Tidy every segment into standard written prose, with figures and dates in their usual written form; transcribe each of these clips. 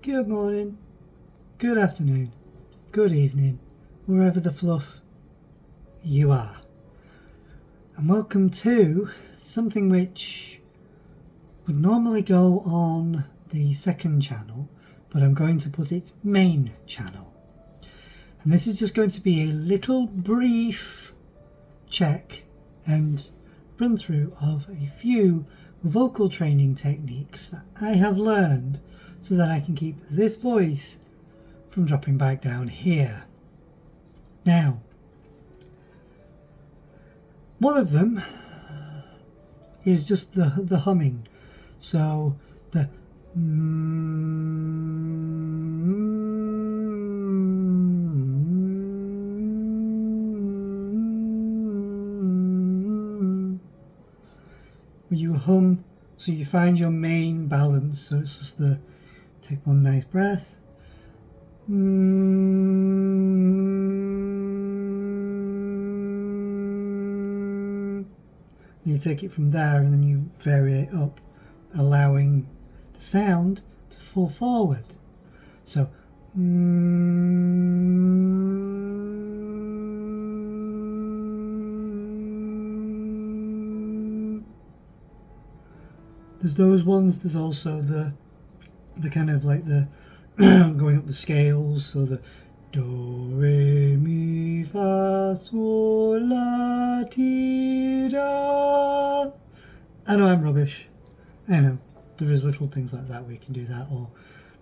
Good morning, good afternoon, good evening, wherever the fluff you are. And welcome to something which would normally go on the second channel, but I'm going to put its main channel. And this is just going to be a little brief check and run through of a few vocal training techniques that I have learned so that I can keep this voice from dropping back down here. Now, one of them is just the humming. So the where you hum, so you find your main balance. So it's just the take one nice breath. You take it from there and then you vary it up, allowing the sound to fall forward. So there's those ones. There's also the kind of like the going up the scales, so the do re mi fa sol la ti da. I know I'm rubbish, I know. There is little things like that where you can do that, or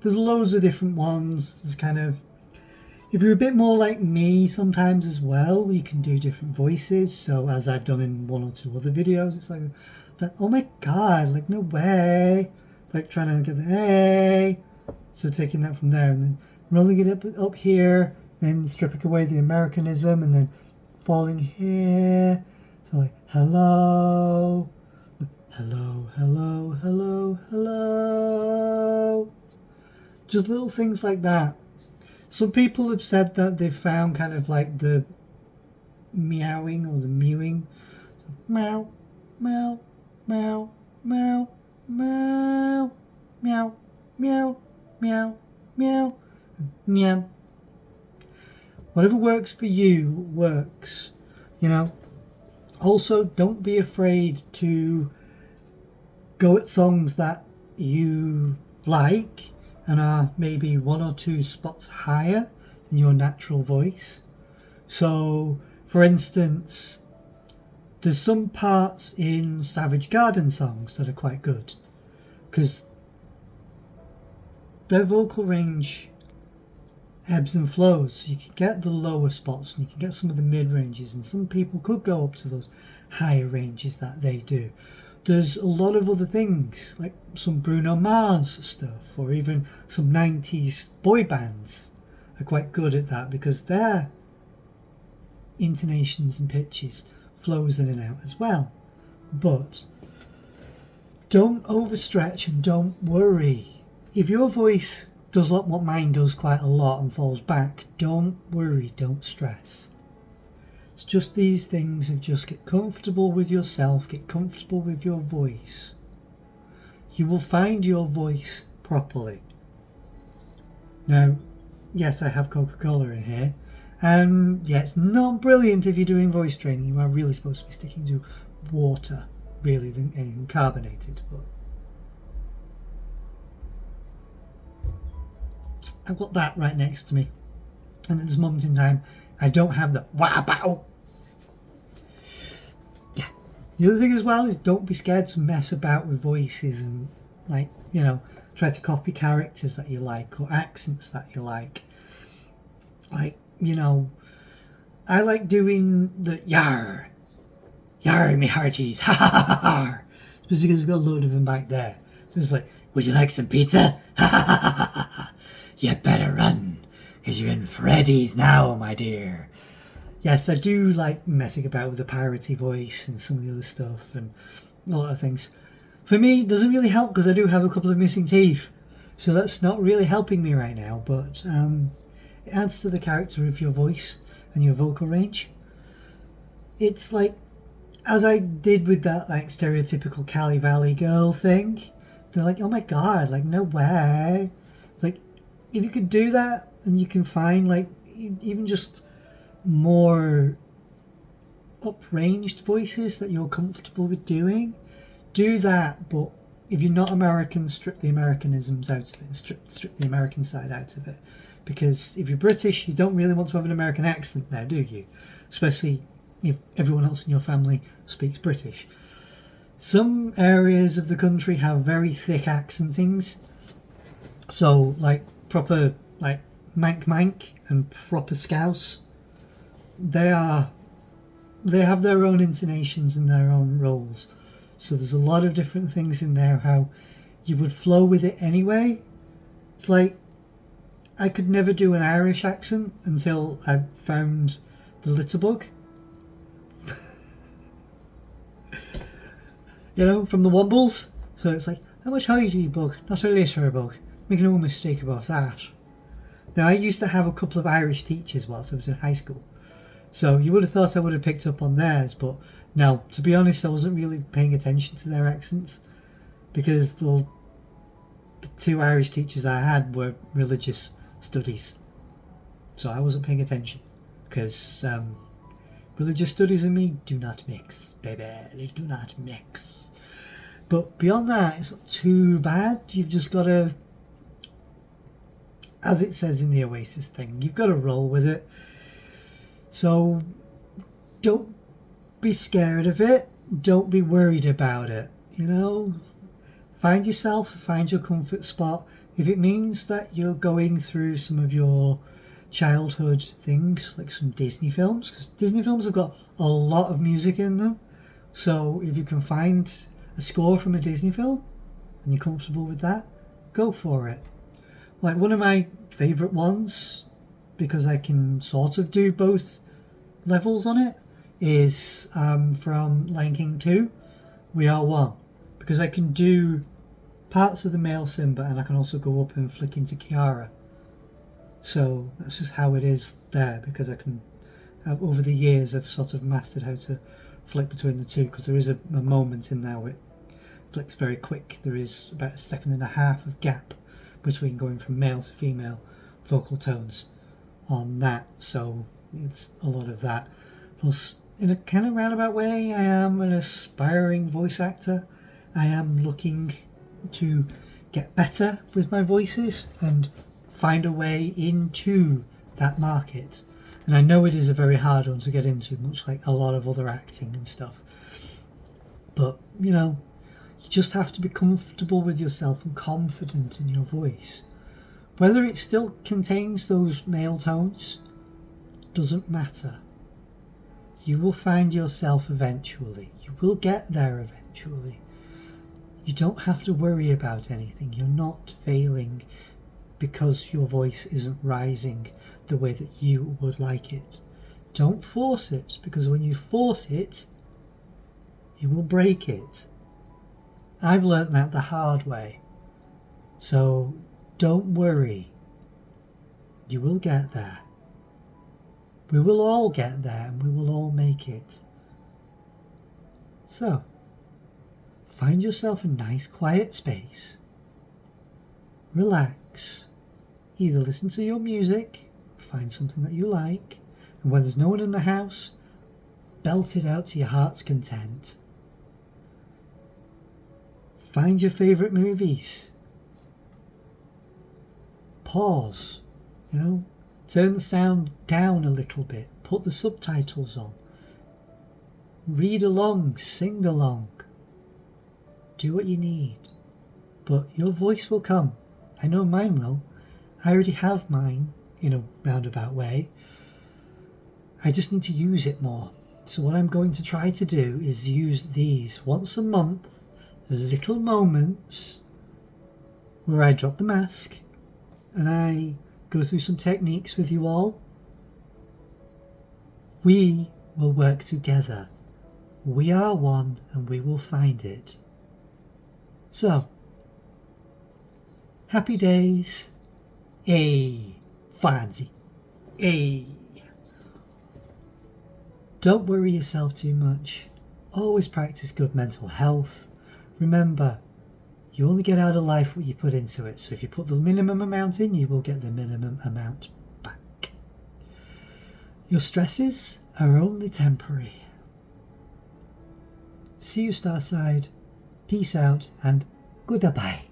there's loads of different ones. There's kind of, if you're a bit more like me sometimes as well, you can do different voices. So as I've done in one or two other videos, it's like that, oh my god, like no way, like trying to get the hey. So taking that from there and then rolling it up here, then stripping away the Americanism and then falling here. So like hello, hello, hello, hello, hello. Just little things like that. Some people have said that they've found kind of like the meowing or the mewing. So, meow, meow, meow, meow, meow, meow, meow, meow, meow, meow. Whatever works for you works, you know. Also, don't be afraid to go at songs that you like and are maybe one or two spots higher than your natural voice. So, for instance, there's some parts in Savage Garden songs that are quite good because their vocal range ebbs and flows. So you can get the lower spots and you can get some of the mid ranges, and some people could go up to those higher ranges that they do. There's a lot of other things like some Bruno Mars stuff, or even some 90s boy bands are quite good at that because their intonations and pitches flows in and out as well. But don't overstretch and don't worry. If your voice does what mine does quite a lot and falls back, don't worry, don't stress. It's just these things of just get comfortable with yourself, get comfortable with your voice. You will find your voice properly. Now, yes, I have Coca-Cola in here. Yeah, it's not brilliant if you're doing voice training. You are really supposed to be sticking to water, really, than anything carbonated. But I've got that right next to me, and at this moment in time I don't have the wow. Yeah. The other thing as well is don't be scared to mess about with voices and, like, you know, try to copy characters that you like or accents that you like. Like, you know, I like doing the yar me hearties, ha ha ha ha, just because we've got a load of them back there. So it's like, would you like some pizza? Ha ha ha ha ha ha. You better run, because you're in Freddy's now, my dear. Yes, I do like messing about with the piratey voice and some of the other stuff and a lot of things. For me, it doesn't really help because I do have a couple of missing teeth. So that's not really helping me right now, but it adds to the character of your voice and your vocal range. It's like, as I did with that like stereotypical Cali Valley girl thing, they're like, oh my god, like no way. It's like, if you could do that, and you can find like even just more upranged voices that you're comfortable with doing, do that. But if you're not American, strip the Americanisms out of it, strip the American side out of it. Because if you're British, you don't really want to have an American accent now, do you? Especially if everyone else in your family speaks British. Some areas of the country have very thick accentings. So, like, proper, like, Mank and proper Scouse, they have their own intonations and their own roles. So there's a lot of different things in there, how you would flow with it anyway. It's like, I could never do an Irish accent until I found the Litterbug. You know, from the Wombles. So it's like, how much height do you bug? Not a Litterbug. Make no mistake about that. Now, I used to have a couple of Irish teachers whilst I was in high school. So you would have thought I would have picked up on theirs, but no, to be honest, I wasn't really paying attention to their accents. Because, well, the two Irish teachers I had were religious studies. So I wasn't paying attention. Because religious studies and me do not mix, baby. They do not mix. But beyond that, it's not too bad. You've just got to, as it says in the Oasis thing, you've got to roll with it. So don't be scared of it. Don't be worried about it. You know, find yourself, find your comfort spot. If it means that you're going through some of your childhood things, like some Disney films, because Disney films have got a lot of music in them. So if you can find a score from a Disney film and you're comfortable with that, go for it. Like one of my favourite ones, because I can sort of do both levels on it, is from Lion King 2, We Are One. Because I can do parts of the male Simba and I can also go up and flick into Kiara. So that's just how it is there, because I can, over the years I've sort of mastered how to flick between the two, because there is a moment in there where it flicks very quick. There is about 1.5 seconds of gap between going from male to female vocal tones on that, so it's a lot of that. Plus, in a kind of roundabout way, I am an aspiring voice actor. I am looking to get better with my voices and find a way into that market. And I know it is a very hard one to get into, much like a lot of other acting and stuff. But, you know, you just have to be comfortable with yourself and confident in your voice. Whether it still contains those male tones doesn't matter. You will find yourself eventually. You will get there eventually. You don't have to worry about anything. You're not failing because your voice isn't rising the way that you would like it. Don't force it, because when you force it, you will break it. I've learnt that the hard way. So don't worry. You will get there. We will all get there and we will all make it. So, find yourself a nice quiet space. Relax. Either listen to your music, find something that you like, and when there's no one in the house, belt it out to your heart's content. Find your favourite movies. Pause, you know, turn the sound down a little bit, put the subtitles on, read along, sing along, do what you need, but your voice will come. I know mine will. I already have mine in a roundabout way. I just need to use it more. So what I'm going to try to do is use these once a month, little moments where I drop the mask and I go through some techniques with you all. We will work together. We are one and we will find it. So, happy days. Hey, Fonzie. Hey. Don't worry yourself too much. Always practice good mental health. Remember, You only get out of life what you put into it. So if you put the minimum amount in, you will get the minimum amount back. Your stresses are only temporary. See you Starside. Peace out and goodbye.